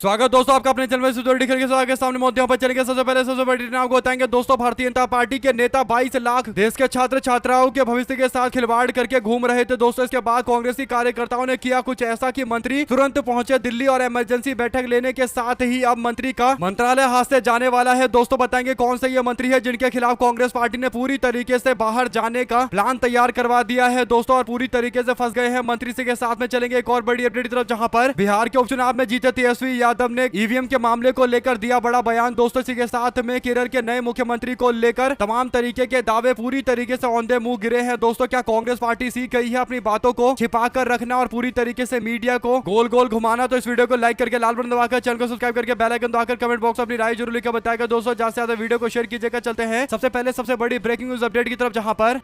स्वागत दोस्तों आपका अपने चैनल में सिक्योरिटी के आगे सामने मुद्दों पर चलेंगे। सबसे पहले सबसे बड़ी घटना को बताएंगे दोस्तों। भारतीय जनता पार्टी के नेता 22 लाख देश के छात्र छात्राओं के भविष्य के साथ खिलवाड़ करके घूम रहे थे दोस्तों। इसके बाद कांग्रेसी कार्यकर्ताओं ने किया कुछ ऐसा कि मंत्री तुरंत पहुंचे दिल्ली और इमरजेंसी बैठक लेने के साथ ही अब मंत्री का मंत्रालय हाथ से जाने वाला है दोस्तों। बताएंगे कौन से ये मंत्री है जिनके खिलाफ कांग्रेस पार्टी ने पूरी तरीके से बाहर जाने का प्लान तैयार करवा दिया है दोस्तों और पूरी तरीके से फंस गए हैं मंत्री से के साथ में। चलेंगे एक और बड़ी अपडेट की तरफ, जहां पर बिहार के उपचुनाव में जीते तेजस्वी यादव ने ईवीएम के मामले को लेकर दिया बड़ा बयान दोस्तों। इसी के साथ में केरल के नए मुख्यमंत्री को लेकर तमाम तरीके के दावे पूरी तरीके से औंधे मुंह गिरे हैं दोस्तों। क्या कांग्रेस पार्टी सीख गई है अपनी बातों को छिपाकर रखना और पूरी तरीके से मीडिया को गोल गोल घुमाना? तो इस वीडियो को लाइक करके लाल बटन दबाकर चैनल को सब्सक्राइब करके बेल आइकन दबाकर कमेंट बॉक्स में अपनी राय जरूर लिखकर बताएगा दोस्तों। ज्यादा से ज्यादा वीडियो को शेयर कीजिएगा। चलते हैं सबसे पहले सबसे बड़ी ब्रेकिंग न्यूज अपडेट की तरफ, जहां पर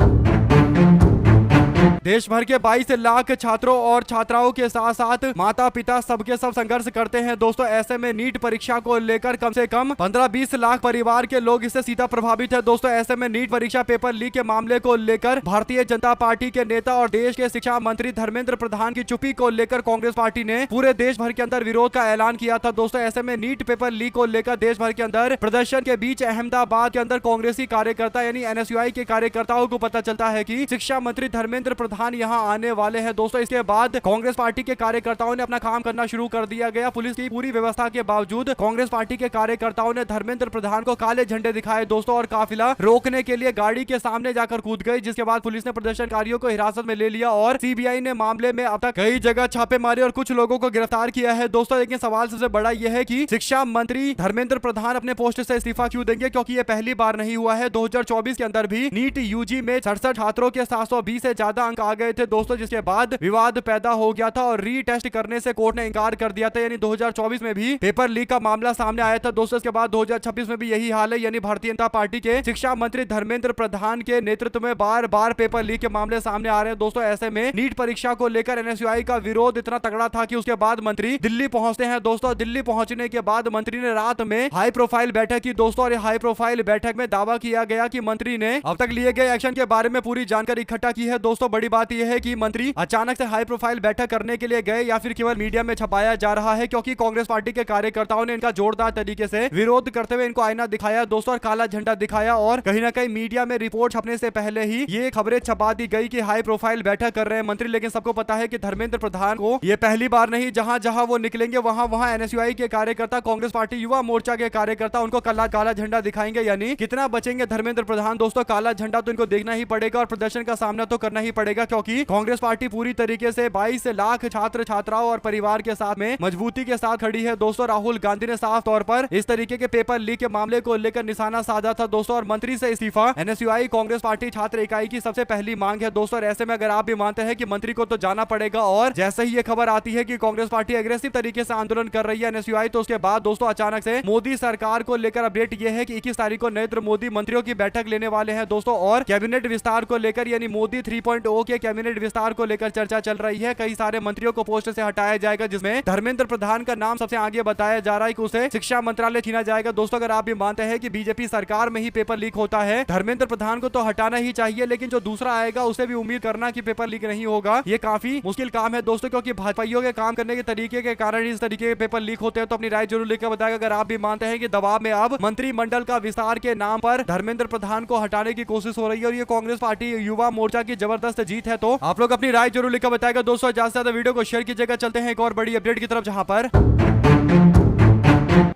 देश भर के 22 लाख छात्रों और छात्राओं के साथ साथ माता पिता सबके सब संघर्ष करते हैं दोस्तों। ऐसे में नीट परीक्षा को लेकर कम से कम 15-20 लाख परिवार के लोग इससे सीधा प्रभावित है दोस्तों। ऐसे में नीट परीक्षा पेपर लीक के मामले को लेकर भारतीय जनता पार्टी के नेता और देश के शिक्षा मंत्री धर्मेंद्र प्रधान की चुप्पी को लेकर कांग्रेस पार्टी ने पूरे देश भर के अंदर विरोध का ऐलान किया था दोस्तों। ऐसे में नीट पेपर लीक को लेकर देश भर के अंदर प्रदर्शन के बीच अहमदाबाद के अंदर कांग्रेसी कार्यकर्ता यानी एनएसयूआई के कार्यकर्ताओं को पता चलता है कि शिक्षा मंत्री धर्मेंद्र प्रधान यहां आने वाले हैं दोस्तों। इसके बाद कांग्रेस पार्टी के कार्यकर्ताओं ने अपना काम करना शुरू कर दिया गया। पुलिस की पूरी व्यवस्था के बावजूद कांग्रेस पार्टी के कार्यकर्ताओं ने धर्मेंद्र प्रधान को काले झंडे दिखाए दोस्तों और काफिला रोकने के लिए गाड़ी के सामने जाकर कूद गए, जिसके बाद पुलिस ने प्रदर्शनकारियों को हिरासत में ले लिया और सीबीआई ने मामले में अब तक कई जगह छापे मारे और कुछ लोगों को गिरफ्तार किया है दोस्तों। लेकिन सवाल सबसे बड़ा यह है कि शिक्षा मंत्री धर्मेंद्र प्रधान अपने पोस्ट से इस्तीफा क्यों देंगे, क्योंकि यह पहली बार नहीं हुआ है। 2024 के अंदर भी नीट यूजी में 67 छात्रों के 720 से ज्यादा अंक आ गए थे दोस्तों, जिसके बाद विवाद पैदा हो गया था और रीटेस्ट करने से कोर्ट ने इंकार कर दिया था। यानी 2024 में भी पेपर लीक का मामला सामने आया था दोस्तों। इसके बाद 2026 में भी यही हाल है, यानी भारतीय जनता पार्टी के शिक्षा मंत्री धर्मेंद्र प्रधान के नेतृत्व में बार बार पेपर लीक के मामले सामने आ रहे हैं दोस्तों। ऐसे में नीट परीक्षा को लेकर एनएसयूआई का विरोध इतना तगड़ा था कि उसके बाद मंत्री दिल्ली पहुंचते हैं दोस्तों। दिल्ली पहुंचने के बाद मंत्री ने रात में हाई प्रोफाइल बैठक की दोस्तों और हाई प्रोफाइल बैठक में दावा किया गया कि मंत्री ने अब तक लिए गए एक्शन के बारे में पूरी जानकारी इकट्ठा की है दोस्तों। बड़ी बात यह है कि मंत्री अचानक से हाई प्रोफाइल बैठक करने के लिए गए या फिर केवल मीडिया में छपाया जा रहा है, क्योंकि कांग्रेस पार्टी के कार्यकर्ताओं ने इनका जोरदार तरीके से विरोध करते हुए इनको आईना दिखाया दोस्तों और काला झंडा दिखाया और कहीं ना कहीं मीडिया में रिपोर्ट छपने से पहले ही ये खबरें छपा दी गई कि हाई प्रोफाइल बैठक कर रहे हैं मंत्री। लेकिन सबको पता है कि धर्मेंद्र प्रधान को ये पहली बार नहीं, जहां जहां वो निकलेंगे वहां वहां एनएसयूआई के कार्यकर्ता, कांग्रेस पार्टी युवा मोर्चा के कार्यकर्ता उनको काला झंडा दिखाएंगे। यानी कितना बचेंगे धर्मेंद्र प्रधान दोस्तों? काला झंडा तो इनको देखना ही पड़ेगा और प्रदर्शन का सामना तो करना ही पड़ेगा, क्योंकि कांग्रेस पार्टी पूरी तरीके से 22 लाख छात्र छात्राओं और परिवार के साथ में मजबूती के साथ खड़ी है दोस्तों। राहुल गांधी ने साफ तौर पर इस तरीके के पेपर लीक के मामले को लेकर निशाना साधा था दोस्तों और मंत्री से इस्तीफा एनएसयूआई कांग्रेस पार्टी छात्र इकाई की सबसे पहली मांग है दोस्तों। और ऐसे में अगर आप भी मानते हैं कि मंत्री को तो जाना पड़ेगा और जैसे ही ये खबर आती है कि कांग्रेस पार्टी एग्रेसिव तरीके से आंदोलन कर रही है एनएसयूआई, तो उसके बाद दोस्तों अचानक से मोदी सरकार को लेकर अपडेट यह है कि 21 तारीख को नरेंद्र मोदी मंत्रियों की बैठक लेने वाले हैं दोस्तों और कैबिनेट विस्तार को लेकर यानी मोदी 3.0 के कैबिनेट विस्तार को लेकर चर्चा चल रही है। कई सारे मंत्रियों को पोस्ट से हटाया जाएगा, जिसमें धर्मेंद्र प्रधान का नाम सबसे आगे बताया जा रहा है कि उसे शिक्षा मंत्रालय छीना जाएगा दोस्तों। अगर आप भी मानते हैं कि बीजेपी सरकार में ही पेपर लीक होता है, धर्मेंद्र प्रधान को तो हटाना ही चाहिए, लेकिन जो दूसरा आएगा उसे भी उम्मीद करना कि पेपर लीक नहीं होगा, ये काफी मुश्किल काम है दोस्तों, क्योंकि भाजपाइयों के काम करने के तरीके के कारण इस तरीके के पेपर लीक होते हैं। तो अपनी राय जरूर लिखकर बताएगा अगर आप भी मानते हैं कि दबाव में अब मंत्रिमंडल का विस्तार के नाम पर धर्मेंद्र प्रधान को हटाने की कोशिश हो रही है और ये कांग्रेस पार्टी युवा मोर्चा की जबरदस्त जीत है। तो आप लोग अपनी राय जरूर लिखकर बताएगा दोस्तों। ज्यादा से ज्यादा वीडियो को शेयर कीजिएगा। चलते हैं एक और बड़ी अपडेट की तरफ, जहां पर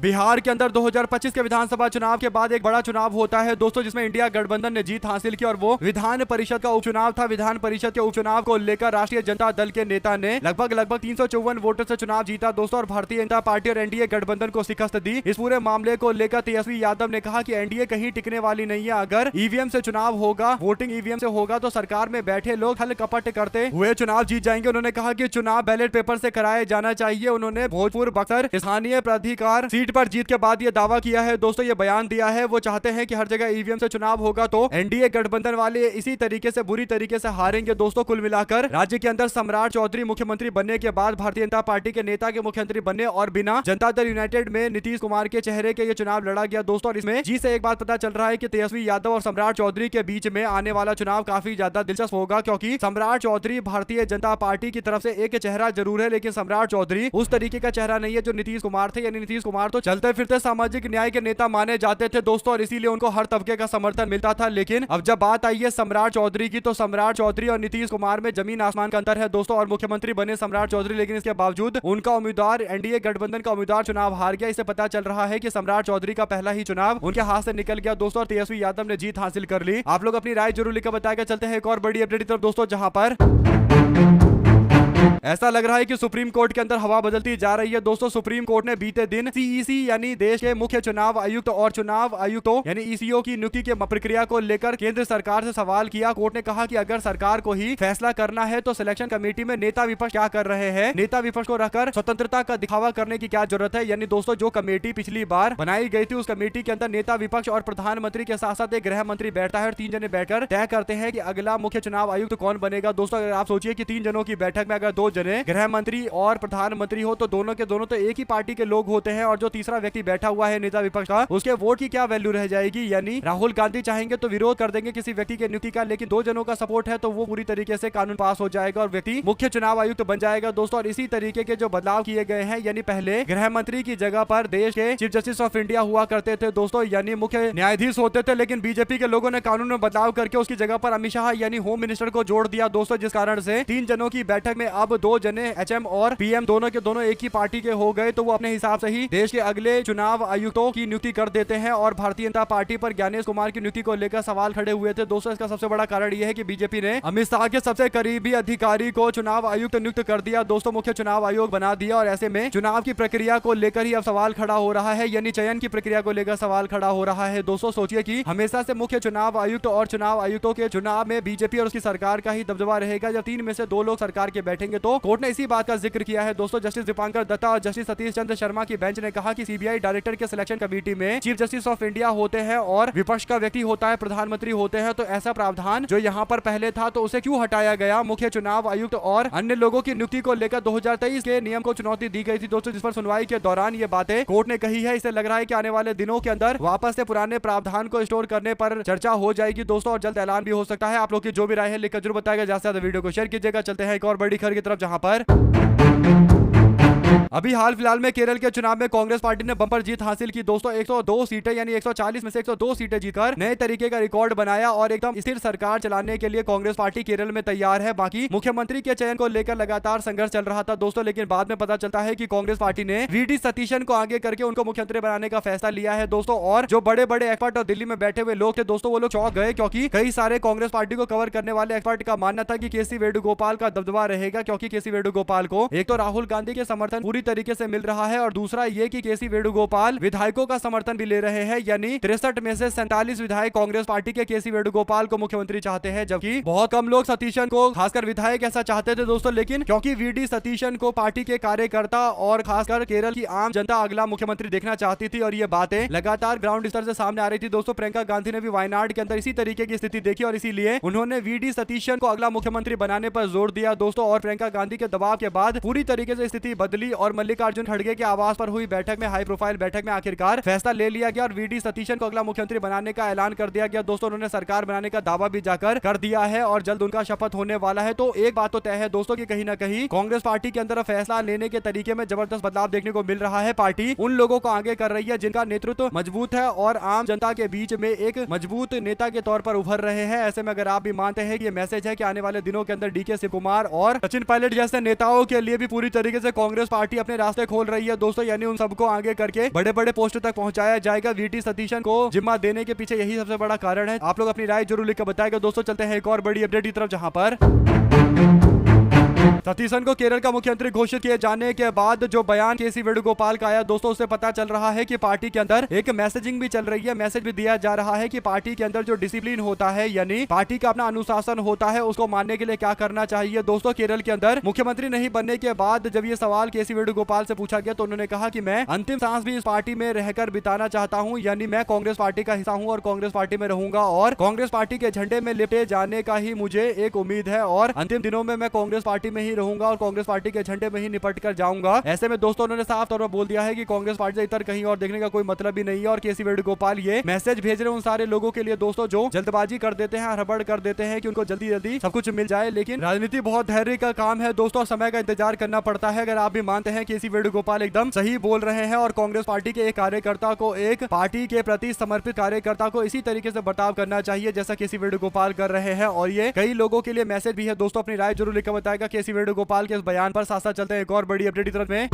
बिहार के अंदर 2025 के विधानसभा चुनाव के बाद एक बड़ा चुनाव होता है दोस्तों, जिसमें इंडिया गठबंधन ने जीत हासिल की और वो विधान परिषद का उपचुनाव था। विधान परिषद के उपचुनाव को लेकर राष्ट्रीय जनता दल के नेता ने लगभग 354 वोटों से चुनाव जीता दोस्तों और भारतीय जनता पार्टी और एनडीए गठबंधन को शिकस्त दी। इस पूरे मामले को लेकर तेजस्वी यादव ने कहा कि एनडीए कहीं टिकने वाली नहीं है। अगर ईवीएम से चुनाव होगा, वोटिंग ईवीएम से होगा, तो सरकार में बैठे लोग छल कपट करते हुए चुनाव जीत जाएंगे। उन्होंने कहा कि चुनाव बैलेट पेपर से कराया जाना चाहिए। उन्होंने भोजपुर बक्सर स्थानीय प्राधिकार सीट बार जीत के बाद ये दावा किया है दोस्तों, ये बयान दिया है, वो चाहते हैं कि हर जगह ईवीएम से चुनाव होगा तो एनडीए गठबंधन वाले इसी तरीके से बुरी तरीके से हारेंगे दोस्तों। कुल मिलाकर राज्य के अंदर सम्राट चौधरी मुख्यमंत्री बनने के बाद भारतीय जनता पार्टी के नेता के मुख्यमंत्री बनने और बिना जनता दल यूनाइटेड में नीतीश कुमार के चेहरे के ये चुनाव लड़ा गया दोस्तों। और इसमें जी से एक बात पता चल रहा है कि तेजस्वी यादव और सम्राट चौधरी के बीच में आने वाला चुनाव काफी ज्यादा दिलचस्प होगा, क्योंकि सम्राट चौधरी भारतीय जनता पार्टी की तरफ से एक चेहरा जरूर है, लेकिन सम्राट चौधरी उस तरीके का चेहरा नहीं है जो नीतीश कुमार थे। यानी नीतीश कुमार तो चलते फिरते सामाजिक न्याय के नेता माने जाते थे दोस्तों, और इसीलिए उनको हर तबके का समर्थन मिलता था। लेकिन अब जब बात आई है सम्राट चौधरी की, तो सम्राट चौधरी और नीतीश कुमार में जमीन आसमान का अंतर है दोस्तों। और मुख्यमंत्री बने सम्राट चौधरी, लेकिन इसके बावजूद उनका उम्मीदवार एनडीए गठबंधन का उम्मीदवार चुनाव हार गया। इससे पता चल रहा है कि सम्राट चौधरी का पहला ही चुनाव उनके हाथ से निकल गया दोस्तों, और तेजस्वी यादव ने जीत हासिल कर ली। आप लोग अपनी राय जरूर लिखकर बताएगा। चलते हैं एक और बड़ी अपडेट की तरफ दोस्तों, जहां पर ऐसा लग रहा है कि सुप्रीम कोर्ट के अंदर हवा बदलती जा रही है दोस्तों। सुप्रीम कोर्ट ने बीते दिन सीईसी यानी देश के मुख्य चुनाव आयुक्त और चुनाव आयुक्तों यानी ईसीओ की नियुक्ति की प्रक्रिया को लेकर केंद्र सरकार से सवाल किया। कोर्ट ने कहा कि अगर सरकार को ही फैसला करना है तो सिलेक्शन कमेटी में नेता विपक्ष क्या कर रहे हैं, नेता विपक्ष को रखकर स्वतंत्रता का दिखावा करने की क्या जरूरत है। यानी दोस्तों जो कमेटी पिछली बार बनाई गई थी, उस कमेटी के अंदर नेता विपक्ष और प्रधानमंत्री के साथ साथ एक गृह मंत्री बैठता है, और 3 जने बैठकर तय करते हैं कि अगला मुख्य चुनाव आयुक्त कौन बनेगा दोस्तों। अगर आप सोचिए कि 3 जनों की बैठक में अगर 2 जने गृह मंत्री और प्रधानमंत्री हो, तो दोनों के दोनों तो एक ही पार्टी के लोग होते हैं, और जो तीसरा व्यक्ति बैठा हुआ है नेता विपक्ष का, उसके वोट की क्या वैल्यू रह जाएगी। यानी राहुल गांधी चाहेंगे तो विरोध कर देंगे किसी व्यक्ति के नियुक्ति का, लेकिन 2 जनों का सपोर्ट है तो वो पूरी तरीके से कानून पास हो जाएगा और व्यक्ति मुख्य चुनाव आयुक्त बन जाएगा दोस्तों। और इसी तरीके के जो बदलाव किए गए हैं, यानी पहले गृह मंत्री की जगह पर देश के चीफ जस्टिस ऑफ इंडिया हुआ करते थे दोस्तों, यानी मुख्य न्यायाधीश होते थे, लेकिन बीजेपी के लोगों ने कानून में बदलाव करके उसकी जगह पर अमित शाह यानी होम मिनिस्टर को जोड़ दिया दोस्तों, जिस कारण से 3 जनों की बैठक में अब 2 जने एचएम और पीएम दोनों के दोनों एक ही पार्टी के हो गए। तो वो अपने हिसाब से ही देश के अगले चुनाव आयुक्तों की नियुक्ति कर देते हैं। और भारतीय जनता पार्टी पर ज्ञानेश कुमार की नियुक्ति को लेकर सवाल खड़े हुए थे दोस्तों। इसका सबसे बड़ा कारण यह है कि बीजेपी ने अमित शाह के सबसे करीबी अधिकारी को चुनाव आयुक्त नियुक्त कर दिया दोस्तों, मुख्य चुनाव आयोग बना दिया। और ऐसे में चुनाव की प्रक्रिया को लेकर ही अब सवाल खड़ा हो रहा है, यानी चयन की प्रक्रिया को लेकर सवाल खड़ा हो रहा है दोस्तों। सोचिए कि हमेशा से मुख्य चुनाव आयुक्त और चुनाव आयुक्तों के चुनाव में बीजेपी और उसकी सरकार का ही दबदबा रहेगा। जब 3 में से 2 लोग सरकार के बैठेंगे, तो कोर्ट ने इसी बात का जिक्र किया है दोस्तों। जस्टिस दीपांकर दत्ता और जस्टिस सतीश चंद्र शर्मा की बेंच ने कहा कि सीबीआई डायरेक्टर के सिलेक्शन कमेटी में चीफ जस्टिस ऑफ इंडिया होते हैं और विपक्ष का व्यक्ति होता है, प्रधानमंत्री होते हैं। तो ऐसा प्रावधान जो यहाँ पर पहले था, तो उसे क्यों हटाया गया। मुख्य चुनाव आयुक्त और अन्य लोगों की नियुक्ति को लेकर 2023 के नियम को चुनौती दी गई थी दोस्तों, जिस पर सुनवाई के दौरान ये बातें कोर्ट ने कही है। इसे लग रहा है कि आने वाले दिनों के अंदर वापस से पुराने प्रावधान को स्टोर करने पर चर्चा हो जाएगी दोस्तों, और जल्द ऐलान भी हो सकता है। आप लोग की जो भी राय है लिखकर जरूर बताएगा, ज्यादा से ज्यादा वीडियो को शेयर कीजिएगा। चलते हैं एक और बड़ी खबर की तरफ, जहां पर अभी हाल फिलहाल में केरल के चुनाव में कांग्रेस पार्टी ने बम्पर जीत हासिल की दोस्तों। 102 सीटें यानी 140 में से 102 सीटें जीतकर नए तरीके का रिकॉर्ड बनाया और एकदम स्थिर सरकार चलाने के लिए कांग्रेस पार्टी केरल में तैयार है। बाकी मुख्यमंत्री के चयन को लेकर लगातार संघर्ष चल रहा था दोस्तों, लेकिन बाद में पता चलता है कि कांग्रेस पार्टी ने वीडी सतीशन को आगे करके उनको मुख्यमंत्री बनाने का फैसला लिया है दोस्तों। और जो बड़े बड़े एक्सपर्ट और दिल्ली में बैठे हुए लोग थे दोस्तों, वो लोग चौंक गए, क्योंकि कई सारे कांग्रेस पार्टी को कवर करने वाले एक्सपर्ट का मानना था कि केसी वेणुगोपाल का दबदबा रहेगा, क्योंकि केसी वेणुगोपाल को एक तो राहुल गांधी के समर्थन पूरी तरीके से मिल रहा है, और दूसरा ये कि केसी वेणुगोपाल विधायकों का समर्थन भी ले रहे हैं। यानी 63 में से 47 विधायक कांग्रेस पार्टी के केसी वेणुगोपाल को मुख्यमंत्री चाहते हैं, जबकि बहुत कम लोग सतीशन को, खासकर विधायक, ऐसा चाहते थे दोस्तों। लेकिन क्योंकि वीडी सतीशन को पार्टी के कार्यकर्ता और खासकर केरल की आम जनता अगला मुख्यमंत्री देखना चाहती थी, और ये बातें लगातार ग्राउंड स्तर से सामने आ रही थी दोस्तों। प्रियंका गांधी ने भी वायनाड के अंदर इसी तरीके की स्थिति देखी, और इसीलिए उन्होंने वीडी सतीशन को अगला मुख्यमंत्री बनाने पर जोर दिया दोस्तों। और प्रियंका गांधी के दबाव के बाद पूरी तरीके से स्थिति बदली, और मल्लिकार्जुन खड़गे के आवास पर हुई बैठक में, हाई प्रोफाइल बैठक में आखिरकार फैसला ले लिया गया और वीडी सतीशन को अगला मुख्यमंत्री बनाने का ऐलान कर दिया गया दोस्तों। उन्होंने सरकार बनाने का दावा भी जाकर कर दिया है और जल्द उनका शपथ होने वाला है। तो एक बात तो तय है दोस्तों कि कहीं ना कहीं कांग्रेस पार्टी के अंदर फैसला लेने के तरीके में जबरदस्त बदलाव देखने को मिल रहा है। पार्टी उन लोगों को आगे कर रही है जिनका नेतृत्व मजबूत है और आम जनता के बीच में एक मजबूत नेता के तौर पर उभर रहे हैं। ऐसे में अगर आप भी मानते हैं कि ये मैसेज है कि आने वाले दिनों के अंदर डीके शिव कुमार और सचिन पायलट जैसे नेताओं के लिए भी पूरी तरीके से कांग्रेस पार्टी अपने रास्ते खोल रही है दोस्तों, यानी उन सबको आगे करके बड़े बड़े पोस्ट तक पहुंचाया जाएगा। वीडी सतीशन को जिम्मा देने के पीछे यही सबसे बड़ा कारण है। आप लोग अपनी राय जरूर लिखकर बताएगा दोस्तों। चलते हैं एक और बड़ी अपडेट की तरफ, जहां पर सतीशन को केरल का मुख्यमंत्री घोषित किए जाने के बाद जो बयान केसी वेणुगोपाल का आया दोस्तों, उससे पता चल रहा है कि पार्टी के अंदर एक मैसेजिंग भी चल रही है। मैसेज भी दिया जा रहा है कि पार्टी के अंदर जो डिसिप्लिन होता है, यानी पार्टी का अपना अनुशासन होता है, उसको मानने के लिए क्या करना चाहिए। दोस्तों, केरल के अंदर मुख्यमंत्री नहीं बनने के बाद जब ये सवाल केसी वेणुगोपाल से पूछा गया तो उन्होंने कहा कि मैं अंतिम सांस भी इस पार्टी में रहकर बिताना चाहता हूं, यानी मैं कांग्रेस पार्टी का हिस्सा हूं और कांग्रेस पार्टी में रहूंगा और कांग्रेस पार्टी के झंडे में लिपटे जाने का ही मुझे एक उम्मीद है और अंतिम दिनों में मैं कांग्रेस पार्टी में ही रहूंगा और कांग्रेस पार्टी के झंडे में ही निपट कर जाऊंगा। ऐसे में दोस्तों उन्होंने साफ तौर पर बोल दिया है कि कांग्रेस पार्टी से इतर कहीं और देखने का कोई मतलब ही नहीं है और केसी वेणुगोपाल ये मैसेज भेज रहे हैं उन सारे लोगों के लिए दोस्तों जो जल्दबाजी कर देते हैं, हड़बड़ कर देते हैं कि उनको जल्दी जल्दी सब कुछ मिल जाए। लेकिन राजनीति बहुत धैर्य का काम है दोस्तों, समय का इंतजार करना पड़ता है। अगर आप भी मानते हैं केसी वेणुगोपाल एकदम सही बोल रहे हैं और कांग्रेस पार्टी के एक कार्यकर्ता को, एक पार्टी के प्रति समर्पित कार्यकर्ता को इसी तरीके से बर्ताव करना चाहिए जैसा केसी वेणुगोपाल कर रहे हैं और ये कई लोगों के लिए मैसेज भी है दोस्तों। अपनी राय जरूर लिखकर बताएगा केसी वेणुगोपाल के इस बयान पर। साथ साथ चलते हैं एक और बड़ी अपडेट की तरफ में।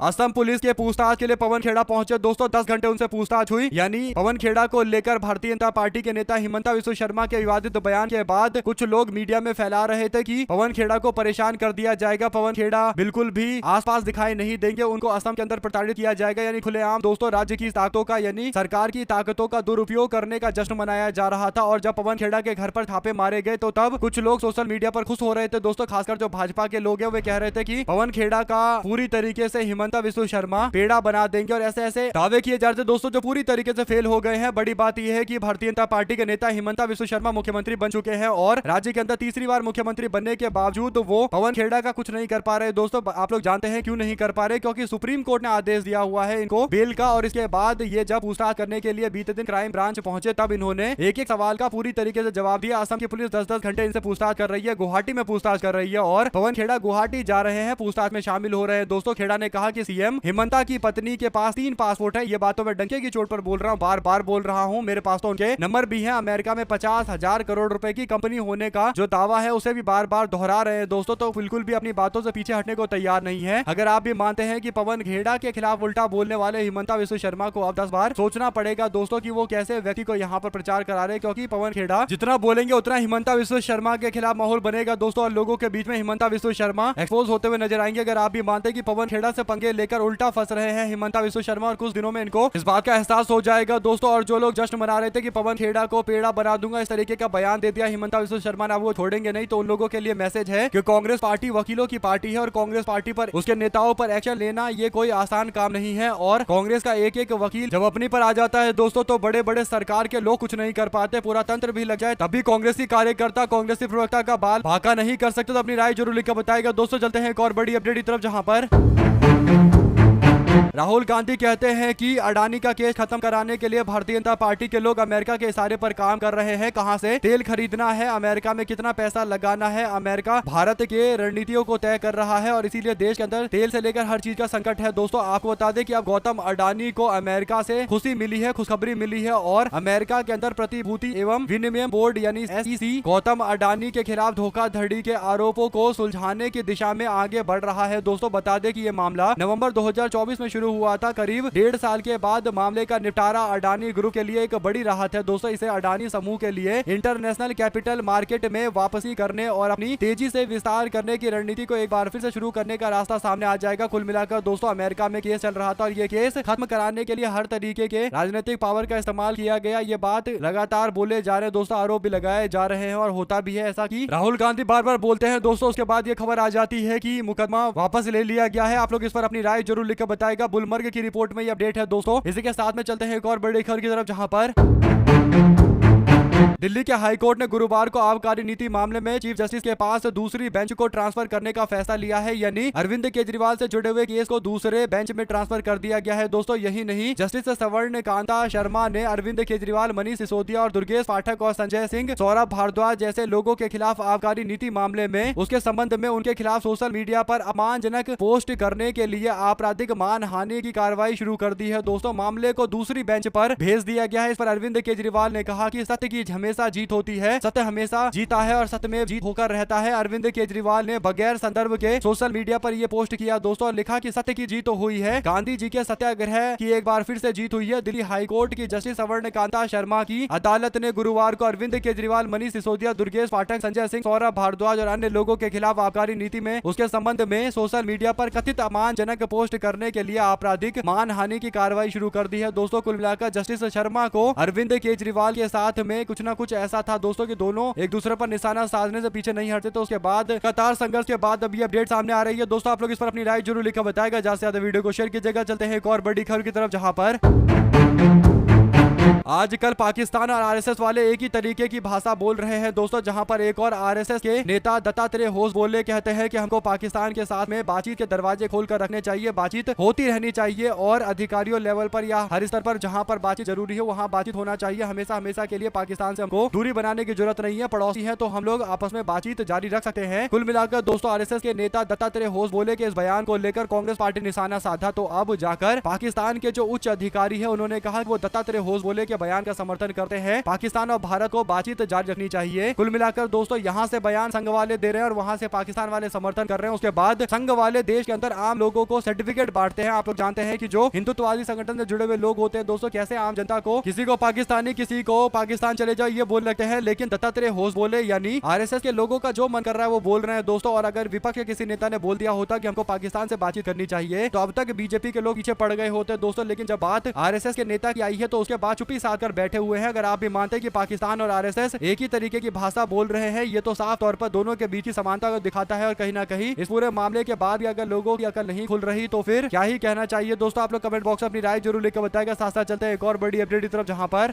असम पुलिस के पूछताछ के लिए पवन खेड़ा पहुंचे दोस्तों, 10 घंटे उनसे पूछताछ हुई। यानी पवन खेड़ा को लेकर भारतीय जनता पार्टी के नेता हिमंता विश्व शर्मा के विवादित बयान के बाद कुछ लोग मीडिया में फैला रहे थे कि पवन खेड़ा को परेशान कर दिया जाएगा, पवन खेड़ा बिल्कुल भी आसपास दिखाई नहीं देंगे, उनको असम के अंदर प्रताड़ित किया जाएगा। यानी खुलेआम दोस्तों राज्य की ताकतों का, यानी सरकार की ताकतों का दुरुपयोग करने का जश्न मनाया जा रहा था। और जब पवन खेड़ा के घर पर छापे मारे गए तो तब कुछ लोग सोशल मीडिया पर खुश हो रहे थे दोस्तों, खासकर जो भाजपा के लोग हैं वे कह रहे थे कि पवन खेड़ा का पूरी तरीके से हिमंता विश्व शर्मा पेड़ा बना देंगे और ऐसे ऐसे दावे किए जा रहे थे दोस्तों जो पूरी तरीके से फेल हो गए हैं। बड़ी बात यह है कि भारतीय जनता पार्टी के नेता हिमंता विश्व शर्मा मुख्यमंत्री बन चुके हैं और राज्य के अंदर तीसरी बार मुख्यमंत्री बनने के बावजूद वो पवन खेड़ा का कुछ नहीं कर पा रहे दोस्तों। आप लोग जानते हैं क्यों नहीं कर पा रहे, क्योंकि सुप्रीम कोर्ट ने आदेश दिया हुआ है इनको बेल का। और इसके बाद ये जब पूछताछ करने के लिए बीते दिन क्राइम ब्रांच पहुंचे तब इन्होंने एक एक सवाल का पूरी तरीके से जवाब दिया। असम की पुलिस 10-10 घंटे इनसे पूछताछ कर रही है, गुवाहाटी में पूछताछ कर रही है और पवन खेड़ा गुवाहाटी जा रहे हैं, पूछताछ में शामिल हो रहे हैं दोस्तों। खेड़ा ने कहा कि सीएम हिमंता की पत्नी के पास 3 पासपोर्ट है। ये बातों में डंके की चोट पर बोल रहा हूँ, बार बार बोल रहा हूँ, मेरे पास तो उनके नंबर भी है। अमेरिका में 50,000 करोड़ रुपए की कंपनी होने का जो दावा है उसे भी बार बार दोहरा रहे हैं दोस्तों, तो बिल्कुल भी अपनी बातों से पीछे हटने को तैयार नहीं है। अगर आप भी मानते हैं कि पवन खेड़ा के खिलाफ उल्टा बोलने वाले हिमंता विश्व शर्मा को अब 10 बार सोचना पड़ेगा दोस्तों कि वो कैसे व्यक्ति को यहाँ पर प्रचार करा रहे हैं, क्योंकि पवन खेड़ा जितना बोलेंगे उतना हिमंता विश्व शर्मा के खिलाफ माहौल बनेगा दोस्तों और लोगों के बीच में हिमंता विश्व शर्मा एक्सपोज होते हुए नजर आएंगे। अगर आप भी मानते हैं कि पवन खेड़ा से पंगे लेकर उल्टा फंस रहे हैं हिमंता विश्व शर्मा और कुछ दिनों में इनको इस बात का एहसास हो जाएगा दोस्तों। और जो लोग जश्न मना रहे थे कि पवन खेड़ा को पेड़ा बना दूंगा, इस तरीके का बयान दे दिया हिमंता विश्व शर्मा ने, वो छोड़ेंगे नहीं, तो उन लोगों के लिए मैसेज है कि कांग्रेस पार्टी वकीलों की पार्टी है और कांग्रेस पार्टी पर उसके नेताओं पर एक्शन लेना ये कोई आसान काम नहीं है। और कांग्रेस का एक एक वकील जब अपनी पर आ जाता है दोस्तों तो बड़े बड़े सरकार के लोग कुछ नहीं कर पाते, पूरा तंत्र भी लग जाए तब भी कांग्रेसी कार्यकर्ता, कांग्रेसी प्रवक्ता का बाल भाका नहीं कर सकते। तो अपनी राय जरूर लिखकर बताएगा दोस्तों। चलते हैं एक और बड़ी अपडेट की तरफ, जहां पर राहुल गांधी कहते हैं कि अडानी का केस खत्म कराने के लिए भारतीय जनता पार्टी के लोग अमेरिका के इशारे पर काम कर रहे हैं। कहां से तेल खरीदना है, अमेरिका में कितना पैसा लगाना है, अमेरिका भारत के रणनीतियों को तय कर रहा है और इसीलिए देश के अंदर तेल से लेकर हर चीज का संकट है दोस्तों। आपको बता दें कि अब गौतम अडानी को अमेरिका से खुशी मिली है, खुशखबरी मिली है और अमेरिका के अंदर प्रतिभूति एवं विनिमय बोर्ड यानी SEC गौतम अडानी के खिलाफ धोखाधड़ी के आरोपों को सुलझाने की दिशा में आगे बढ़ रहा है दोस्तों। बता दें कि ये मामला नवंबर 2024 में शुरू हुआ था। करीब 1.5 साल के बाद मामले का निपटारा अडानी ग्रुप के लिए एक बड़ी राहत है दोस्तों। इसे अडानी समूह के लिए इंटरनेशनल कैपिटल मार्केट में वापसी करने और अपनी तेजी से विस्तार करने की रणनीति को एक बार फिर से शुरू करने का रास्ता सामने आ जाएगा। कुल मिलाकर दोस्तों अमेरिका में केस चल रहा था और ये केस खत्म कराने के लिए हर तरीके के राजनीतिक पावर का इस्तेमाल किया गया। ये बात लगातार बोले जा रहे हैं दोस्तों, आरोप भी लगाए जा रहे हैं और होता भी है ऐसा कि राहुल गांधी बार बार बोलते हैं दोस्तों। उसके बाद ये खबर आ जाती है कि मुकदमा वापस ले लिया गया है। आप लोग इस पर अपनी राय जरूर लिखकर बताएगा। गुलमर्ग की रिपोर्ट में ये अपडेट है दोस्तों। इसी के साथ में चलते हैं एक और बड़ी खबर की तरफ, जहां पर दिल्ली के हाईकोर्ट ने गुरुवार को आबकारी नीति मामले में चीफ जस्टिस के पास दूसरी बेंच को ट्रांसफर करने का फैसला लिया है। यानी अरविंद केजरीवाल से जुड़े हुए केस को दूसरे बेंच में ट्रांसफर कर दिया गया है दोस्तों। यही नहीं, जस्टिस स्वर्ण कांता शर्मा ने अरविंद केजरीवाल, मनीष सिसोदिया और दुर्गेश पाठक और संजय सिंह, सौरभ भारद्वाज जैसे लोगों के खिलाफ आबकारी नीति मामले में उसके संबंध में उनके खिलाफ सोशल मीडिया पर अपमानजनक पोस्ट करने के लिए आपराधिक मानहानि की कार्रवाई शुरू कर दी है दोस्तों। मामले को दूसरी बेंच पर भेज दिया गया है। इस पर अरविंद केजरीवाल ने कहा कि सत्य की हमेशा जीत होती है, सत्य हमेशा जीता है और सत्य में जीत होकर रहता है। अरविंद केजरीवाल ने बगैर संदर्भ के सोशल मीडिया पर यह पोस्ट किया दोस्तों और लिखा कि सत्य की जीत तो हुई है, गांधी जी के सत्याग्रह की एक बार फिर से जीत हुई है। दिल्ली हाईकोर्ट की जस्टिस स्वर्णकांता शर्मा की अदालत ने गुरुवार को अरविंद केजरीवाल, मनीष सिसोदिया, दुर्गेश पाठक, संजय सिंह, सौरभ भारद्वाज और अन्य लोगों के खिलाफ आबकारी नीति में उसके संबंध में सोशल मीडिया पर कथित अपमानजनक पोस्ट करने के लिए आपराधिक मानहानि की कार्रवाई शुरू कर दी है। दोस्तों कुल मिलाकर जस्टिस शर्मा को अरविंद केजरीवाल के साथ में कुछ ना कुछ ऐसा था दोस्तों कि दोनों एक दूसरे पर निशाना साधने से पीछे नहीं हटते। तो उसके बाद कतार संघर्ष के बाद अभी अपडेट सामने आ रही है। दोस्तों आप लोग इस पर अपनी राय जरूर लिखकर बताएगा। ज्यादा से ज्यादा वीडियो को शेयर कीजिएगा। चलते हैं एक और बड़ी खबर की तरफ, जहां पर आजकल पाकिस्तान और आरएसएस वाले एक ही तरीके की भाषा बोल रहे हैं दोस्तों, जहां पर एक और आरएसएस के नेता दत्तात्रेय होस बोले कहते हैं कि हमको पाकिस्तान के साथ में बातचीत के दरवाजे खोलकर रखने चाहिए, बातचीत होती रहनी चाहिए और अधिकारियों लेवल पर या हर स्तर पर जहां पर बातचीत जरूरी है वहां बातचीत होना चाहिए। हमेशा हमेशा के लिए पाकिस्तान से हमको दूरी बनाने की जरूरत नहीं है, पड़ोसी है तो हम लोग आपस में बातचीत जारी रख सकते हैं। कुल मिलाकर दोस्तों आरएसएस के नेता दत्तात्रेय होस बोले के इस बयान को लेकर कांग्रेस पार्टी निशाना साधा। तो अब जाकर पाकिस्तान के जो उच्च अधिकारी है उन्होंने कहा वो दत्तात्रेय होस बोले के बयान का समर्थन करते हैं, पाकिस्तान और भारत को बातचीत जारी रखनी चाहिए। कुल मिलाकर दोस्तों यहाँ से बयान संघ वाले दे रहे हैं और वहां से पाकिस्तान वाले समर्थन कर रहे हैं। उसके बाद संघ वाले देश के अंदर आम लोगों को सर्टिफिकेट बांटते हैं। आप लोग जानते हैं कि जो हिंदुत्ववादी संगठन से जुड़े हुए लोग होते हैं दोस्तों, कैसे आम जनता को किसी को पाकिस्तानी किसी को पाकिस्तान चले जाओ ये बोल लगते हैं, लेकिन दत्तात्रेय होस बोले यानी आरएसएस के लोगों का जो मन कर रहा है वो बोल रहे हैं दोस्तों। और अगर विपक्ष के किसी नेता ने बोल दिया होता कि हमको पाकिस्तान से बातचीत करनी चाहिए तो अब तक बीजेपी के लोग पीछे पड़ गए होते दोस्तों, लेकिन जब बात आरएसएस के नेता की आई है तो उसके बाद चुप्पी साध कर बैठे हुए हैं। अगर आप भी मानते हैं कि पाकिस्तान और आरएसएस एक ही तरीके की भाषा बोल रहे हैं, ये तो साफ तौर पर दोनों के बीच की समानता को दिखाता है। और कहीं ना कहीं इस पूरे मामले के बाद भी अगर लोगों की अकल नहीं खुल रही तो फिर क्या ही कहना चाहिए दोस्तों। आप लोग कमेंट बॉक्स में अपनी राय जरूर लेकर बताएगा। साथ साथ चलते हैं एक और बड़ी अपडेट की तरफ, जहां पर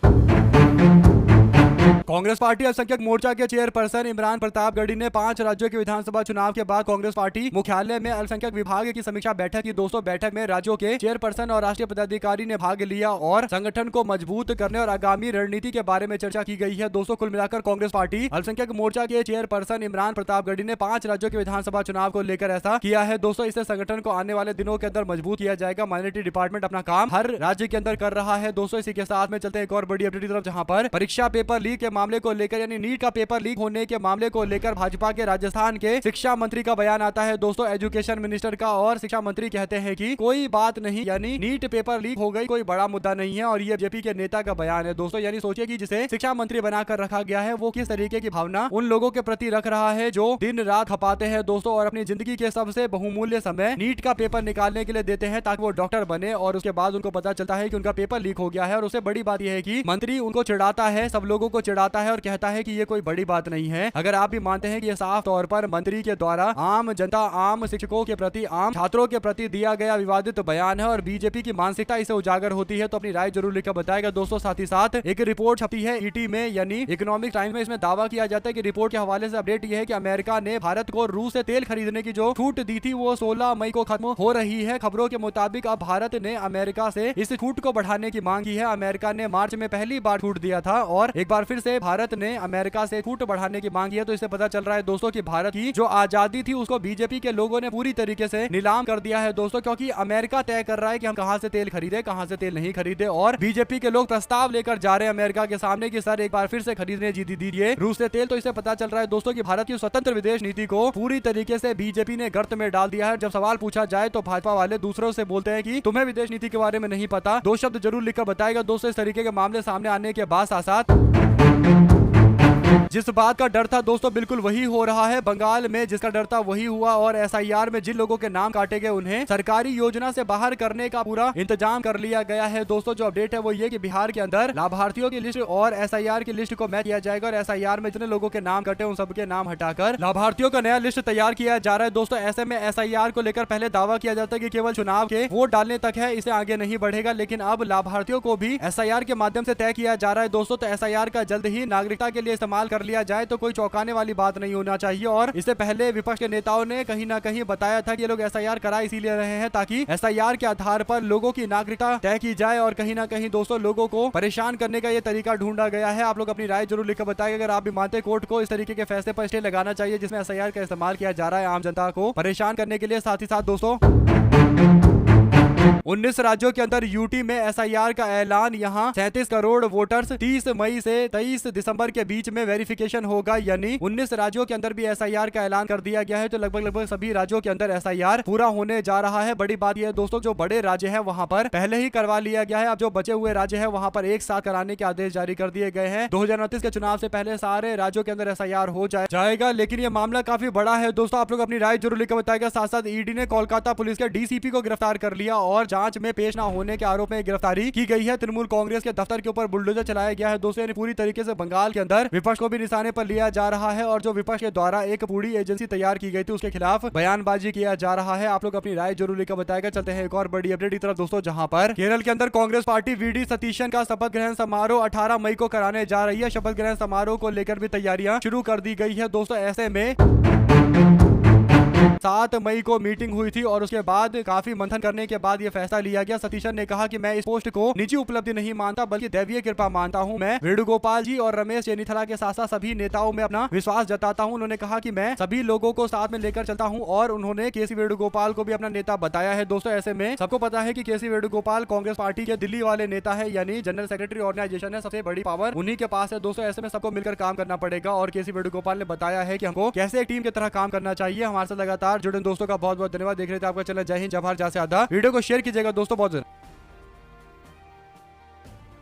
कांग्रेस पार्टी अल्पसंख्यक मोर्चा के चेयरपर्सन इमरान प्रतापगढ़ी ने 5 राज्यों के विधानसभा चुनाव के बाद कांग्रेस पार्टी मुख्यालय में अल्पसंख्यक विभाग की समीक्षा बैठक की दोस्तों। बैठक में राज्यों के चेयरपर्सन और राष्ट्रीय पदाधिकारी ने भाग लिया और संगठन को मजबूत करने और आगामी रणनीति के बारे में चर्चा की गई है दोस्तों। कुल मिलाकर कांग्रेस पार्टी अल्पसंख्यक मोर्चा के चेयरपर्सन इमरान प्रतापगढ़ी ने 5 राज्यों के विधानसभा चुनाव को लेकर ऐसा किया है दोस्तों। इससे संगठन को आने वाले दिनों के अंदर मजबूत किया जाएगा। माइनॉरिटी डिपार्टमेंट अपना काम हर राज्य के अंदर कर रहा है दोस्तों। इसी के साथ में चलते हैं एक और बड़ी अपडेट की तरफ, जहां पर परीक्षा पेपर लीक के मामले को लेकर यानी नीट का पेपर लीक होने के मामले को लेकर भाजपा के राजस्थान के शिक्षा मंत्री का बयान आता है दोस्तों, एजुकेशन मिनिस्टर का। और शिक्षा मंत्री कहते हैं कि कोई बात नहीं, यानी नीट पेपर लीक हो गई कोई बड़ा मुद्दा नहीं है। और ये बीजेपी के नेता का बयान है दोस्तों। यानी सोचिए कि जिसे शिक्षा मंत्री बनाकर रखा गया है वो किस तरीके की भावना उन लोगों के प्रति रख रहा है जो दिन रात खपाते हैं दोस्तों और अपनी जिंदगी के सबसे बहुमूल्य समय नीट का पेपर निकालने के लिए देते हैं ताकि वो डॉक्टर बने। और उसके बाद उनको पता चलता है कि उनका पेपर लीक हो गया है। और उससे बड़ी बात यह है कि मंत्री उनको चिढ़ाता है, सब लोगों को चिढ़ाता है और कहता है कि ये कोई बड़ी बात नहीं है। अगर आप भी मानते हैं कि ये साफ तौर पर मंत्री के द्वारा आम जनता, आम शिक्षकों के प्रति, आम छात्रों के प्रति दिया गया विवादित बयान है और बीजेपी की मानसिकता इसे उजागर होती है, तो अपनी राय जरूर लिखकर बताएगा दोस्तों। साथ ही साथ एक रिपोर्ट छपी है ईटी में यानी इकोनॉमिक टाइम्स में। इसमें दावा किया जाता है कि रिपोर्ट के हवाले से अपडेट यह है कि अमेरिका ने भारत को रूस से तेल खरीदने की जो छूट दी थी वो 16 मई को खत्म हो रही है। खबरों के मुताबिक अब भारत ने अमेरिका से इस छूट को बढ़ाने की मांग की है। अमेरिका ने मार्च में पहली बार छूट दिया था और एक बार फिर से भारत ने अमेरिका से छूट बढ़ाने की मांग की है। तो इससे पता चल रहा है दोस्तों कि भारत की जो आजादी थी उसको बीजेपी के लोगों ने पूरी तरीके से नीलाम कर दिया है दोस्तों, क्योंकि अमेरिका तय कर रहा है कि हम कहां से तेल खरीदे, कहां से तेल नहीं खरीदे। और बीजेपी के लोग प्रस्ताव लेकर जा रहे हैं अमेरिका के सामने कि सर एक बार फिर से खरीदने दीजिए रूस से तेल। तो इससे पता चल रहा है दोस्तों कि भारत की स्वतंत्र विदेश नीति को पूरी तरीके से बीजेपी ने गर्त में डाल दिया है। जब सवाल पूछा जाए तो भाजपा वाले दूसरों से बोलते हैं कि तुम्हें विदेश नीति के बारे में नहीं पता। 2 शब्द जरूर लिखकर बताएगा दोस्तों। इस तरीके के मामले सामने आने के बाद साथ जिस बात का डर था दोस्तों बिल्कुल वही हो रहा है। बंगाल में जिसका डर था वही हुआ और एसआईआर में जिन लोगों के नाम काटे गए उन्हें सरकारी योजना से बाहर करने का पूरा इंतजाम कर लिया गया है दोस्तों। जो अपडेट है वो ये कि बिहार के अंदर लाभार्थियों की लिस्ट और एसआईआर की लिस्ट को मैच किया जाएगा और एसआईआर में जितने लोगों के नाम कटे उन सबके नाम हटाकर लाभार्थियों का नया लिस्ट तैयार किया जा रहा है दोस्तों। ऐसे में एसआईआर को लेकर पहले दावा किया जाता है कि केवल चुनाव के वोट डालने तक है, इसे आगे नहीं बढ़ेगा, लेकिन अब लाभार्थियों को भी एसआईआर के माध्यम से तय किया जा रहा है दोस्तों। तो एसआईआर का जल्द ही नागरिकता के लिए इस्तेमाल कर लिया जाए तो कोई चौंकाने वाली बात नहीं होना चाहिए। और इससे पहले विपक्ष के नेताओं ने कहीं ना कहीं बताया था कि ये लोग एसआईआर करा इसीलिए रहे हैं ताकि एसआईआर के आधार पर लोगों की नागरिकता तय की जाए और कहीं ना कहीं दोस्तों लोगों को परेशान करने का ये तरीका ढूंढा गया है। आप लोग अपनी राय जरूर लिखकर बताएं अगर आप भी मानते कोर्ट को इस तरीके के फैसले पर स्टे लगाना चाहिए जिसमें एसआईआर का इस्तेमाल किया जा रहा है आम जनता को परेशान करने के लिए। साथ ही साथ दोस्तों 19 राज्यों के अंदर यूटी में एसआईआर का ऐलान। यहाँ 37 करोड़ वोटर्स 30 मई से 23 दिसंबर के बीच में वेरिफिकेशन होगा, यानी 19 राज्यों के अंदर भी एसआईआर का ऐलान कर दिया गया है। तो लगभग सभी राज्यों के अंदर एसआईआर पूरा होने जा रहा है। बड़ी बात यह है दोस्तों, जो बड़े राज्य है वहां पर पहले ही करवा लिया गया है। अब जो बचे हुए राज्य है वहां पर एक साथ कराने के आदेश जारी कर दिए गए हैं। 2029 के चुनाव से पहले सारे राज्यों के अंदर एसआईआर हो जाएगा। लेकिन ये मामला काफी बड़ा है दोस्तों, आप लोग अपनी राय जरूर लिखकर बताएगा। साथ साथ ईडी ने कोलकाता पुलिस के डीसीपी को गिरफ्तार कर लिया और जांच में पेश न होने के आरोप में गिरफ्तारी की गई है। तृणमूल कांग्रेस के दफ्तर के ऊपर बुलडोजर चलाया गया है दोस्तों, यानी पूरी तरीके से बंगाल के अंदर विपक्ष को भी निशाने पर लिया जा रहा है और जो विपक्ष के द्वारा एक पूरी एजेंसी तैयार की गई थी उसके खिलाफ बयानबाजी किया जा रहा है। आप लोग अपनी राय जरूर लिखकर बताएगा। चलते हैं एक और बड़ी अपडेट की तरफ दोस्तों, जहां पर केरल के अंदर कांग्रेस पार्टी वीडी सतीशन का शपथ ग्रहण समारोह 18 मई को कराने जा रही है। शपथ ग्रहण समारोह को लेकर भी तैयारियां शुरू कर दी गई है दोस्तों। ऐसे में 7 मई को मीटिंग हुई थी और उसके बाद काफी मंथन करने के बाद यह फैसला लिया गया। सतीशन ने कहा कि मैं इस पोस्ट को निजी उपलब्धि नहीं मानता बल्कि दैवीय कृपा मानता हूं। मैं वेणुगोपाल जी और रमेश चेन्नीथला के साथ साथ सभी नेताओं में अपना विश्वास जताता हूं। उन्होंने कहा कि मैं सभी लोगों को साथ में लेकर चलता हूं और उन्होंने केसी वेणुगोपाल को भी अपना नेता बताया है दोस्तों। ऐसे में सबको पता है कि केसी वेणुगोपाल कांग्रेस पार्टी के दिल्ली वाले नेता है, यानी जनरल सेक्रेटरी ऑर्गेनाइजेशन है, सबसे बड़ी पावर उन्हीं के पास है दोस्तों। ऐसे में सबको मिलकर काम करना पड़ेगा और केसी वेणुगोपाल ने बताया है कि हमको कैसे एक टीम की तरह काम करना चाहिए। हमारे साथ लगातार जुड़े दोस्तों का बहुत बहुत धन्यवाद। देख रहे थे आपका चैनल जय हिंद जय भारत। ज्यादा से ज्यादा वीडियो को शेयर कीजिएगा दोस्तों, बहुत